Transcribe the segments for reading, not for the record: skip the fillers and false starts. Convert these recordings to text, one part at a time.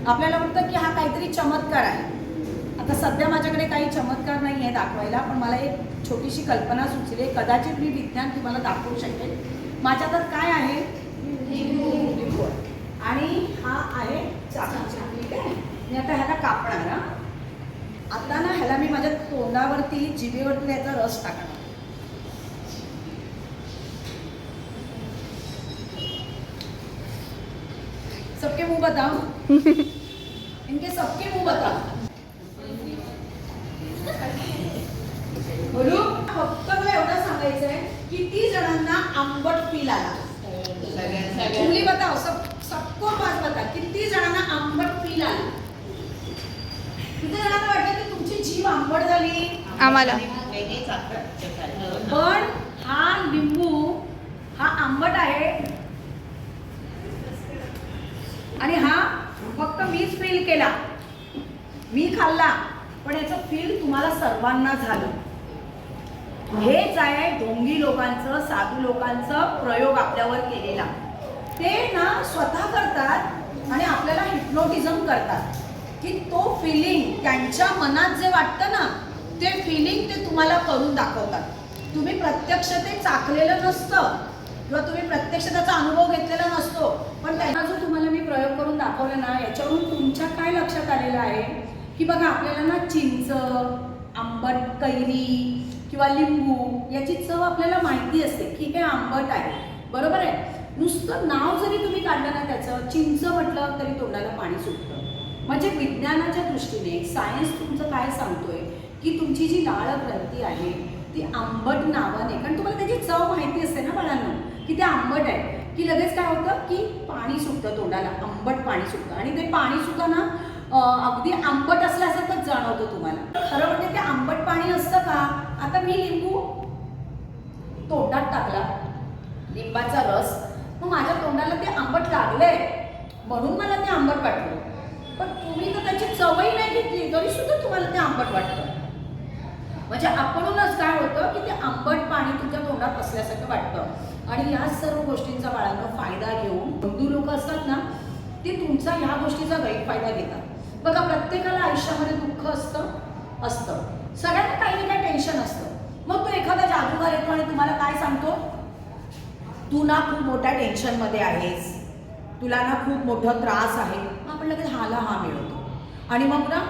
आपल्याला वाटतं की हा काहीतरी चमत्कार आहे. आता सध्या माझ्याकडे काही चमत्कार नाही आहे दाखवायला, पण मला एक छोटीशी कल्पना सुचली. कदाचित मी विज्ञान तुम्हाला दाखवू शकेल. माझ्या हातात काय आहे? लिंबू. आणि हा आहे चाकू. ठीक आहे, मी आता ह्याला कापणार. आता ना ह्याला मी माझ्या तोंडावरती जिभेवरती त्याचा रस टाकणार. सबके मुंह बताओ. इनके सबके मुंह बताओ. बोलू. फक्त मला एवढं सांगायचंय, किती जणांना आंबट फील आला? मुली बताओ. सबको पास बता. किती जणांना आंबट फील आला? किती जणांना वाटतं की तुमची जीभ आंबट झाली? आम्हाला. पण हा लिंबू हा आंबट आहे आणि हा फक्त मीच फील केला, मी खाल्ला, पण याचं फील तुम्हाला सर्वांना झालं. हेच आहे ढोंगी लोकांचं, साधू लोकांचं प्रयोग आपल्यावर केलेला. ते ना स्वतः करतात आणि आपल्याला हिप्नोटिझम करतात की तो फिलिंग त्यांच्या मनात जे वाटतं ना, ते फिलिंग ते तुम्हाला करून दाखवतात. तुम्ही प्रत्यक्ष ते चाखलेलं नसतं किंवा तुम्ही प्रत्यक्ष त्याचा अनुभव घेतलेला नसतो, पण त्यांना जो तुम्हाला मी प्रयोग करून दाखवला ना, याच्यावरून तुमच्या काय लक्षात आलेलं आहे की बघा, आपल्याला ना चिंच, आंबट कैरी किंवा लिंबू याची चव आपल्याला माहिती असते की हे आंबट आहे, बरोबर आहे. नुसतं नाव जरी तुम्ही काढलं ना त्याचं, चिंच म्हटलं तरी तोंडाला पाणी सुटतं. म्हणजे विज्ञानाच्या दृष्टीने सायन्स तुमचं काय सांगतोय की तुमची जी लाळ ग्रंथी आहे ती आंबट नावाने, कारण तुम्हाला त्याची चव माहिती असते ना बाळांनो की ते आंबट आहे, की लगेच काय होतं की पाणी सुटतं तोंडाला, आंबट पाणी सुटतं. आणि ते पाणी सुद्धा ना अगदी आंबट असल्यासारखंच जाणवतं तुम्हाला. खरं म्हणजे ते आंबट पाणी असतं का? आता मी लिंबू तोंडात टाकला, लिंबाचा रस, मग माझ्या तोंडाला ते आंबट लागलंय म्हणून मला ते आंबट वाटलं. पण तुम्ही तर त्याची चवही नाही घेतली तरी सुद्धा तुम्हाला ते आंबट वाटतं. म्हणजे आपणच काय होतं की ते आंबट पाणी तुमच्या तोंडात असल्यासारखं वाटतं. आणि या सर्व गोष्टींचा बाळांनो फायदा घेऊन हिंदू लोक असतात ना, ते तुमचा ह्या गोष्टीचा गैरफायदा घेतात. बघा, प्रत्येकाला आयुष्यामध्ये दुःख असतं, सगळ्यांना काही ना काही टेन्शन असतं. मग तो एखादा जादूगार येतो आणि तुम्हाला काय सांगतो, तू ना खूप मोठ्या टेन्शनमध्ये आहेस, तुला ना खूप मोठा त्रास आहे. आपण लगेच हाला हा मिळवतो. आणि मग ना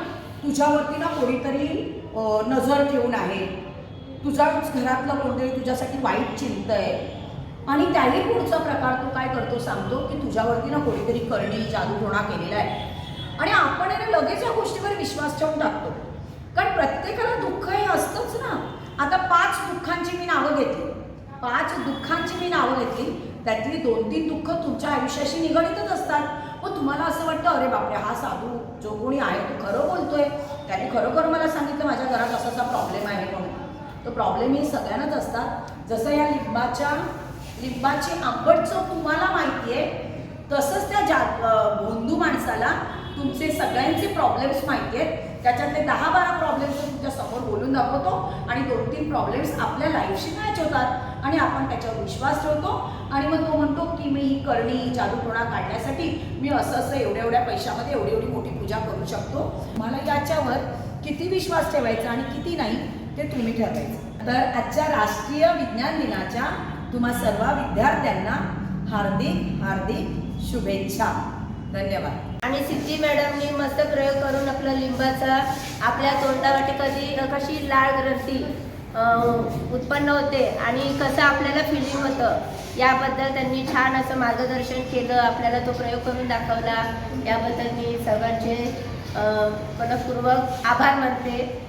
तुझ्यावरती ना कोणीतरी नजर ठेवून आहे, तुझ्याच घरातलं कोणतरी तुझ्यासाठी वाईट चिंतय. आणि त्याही पुढचा प्रकार तो काय करतो सांगतो की तुझ्यावरती ना कोणीतरी करणी जादूटोणा केलेला आहे. आणि आपण लगेच या गोष्टीवर विश्वास ठेवून टाकतो, कारण प्रत्येकाला दुःख हे असतंच ना. आता 5 दुःखांची मी नावं घेतली, 5 दुःखांची मी नावं घेतली, त्यातली 2-3 दुःख तुमच्या आयुष्याशी निगडीतच असतात. मग तुम्हाला असं वाटतं, अरे बापरे, हा साधू जो कोणी आहे तो खरं बोलतोय, त्याने खरोखर मला सांगितलं माझ्या घरात असा प्रॉब्लेम आहे म्हणून. तो प्रॉब्लेम हे सगळ्यांनाच असतात. जसं या लिंबाची आंबट चव तुम्हाला माहिती आहे, तसंच त्या हिंदू माणसाला तुमचे सगळ्यांचे प्रॉब्लेम्स माहिती आहेत. त्याच्यातले 10-12 प्रॉब्लेम्स तुमच्या समोर बोलून दाखवतो आणि 2-3 प्रॉब्लेम्स आपल्या लाईफशी मॅच होतात आणि आपण त्याच्यावर विश्वास ठेवतो. आणि मग तो म्हणतो की मी ही करणी जादूटोणा काढण्यासाठी मी असं एवढ्या पैशामध्ये एवढी मोठी पूजा करू शकतो. मला याच्यावर किती विश्वास ठेवायचा आणि किती नाही ते तुम्ही ठरवायचं. तर आजच्या राष्ट्रीय विज्ञान दिनाच्या तुम्हा सर्व विद्यार्थ्यांना हार्दिक शुभेच्छा. धन्यवाद. आणि सिद्धी मॅडमनी मस्त प्रयोग करून आपला लिंबाचा आपल्या तोंडावाटी कशी लाळ ग्रंथी उत्पन्न होते आणि कसं आपल्याला फिलिंग होतं याबद्दल त्यांनी छान असं मार्गदर्शन केलं. आपल्याला तो प्रयोग करून दाखवला. याबद्दल मी सर्वांचे मनपूर्वक आभार मानते.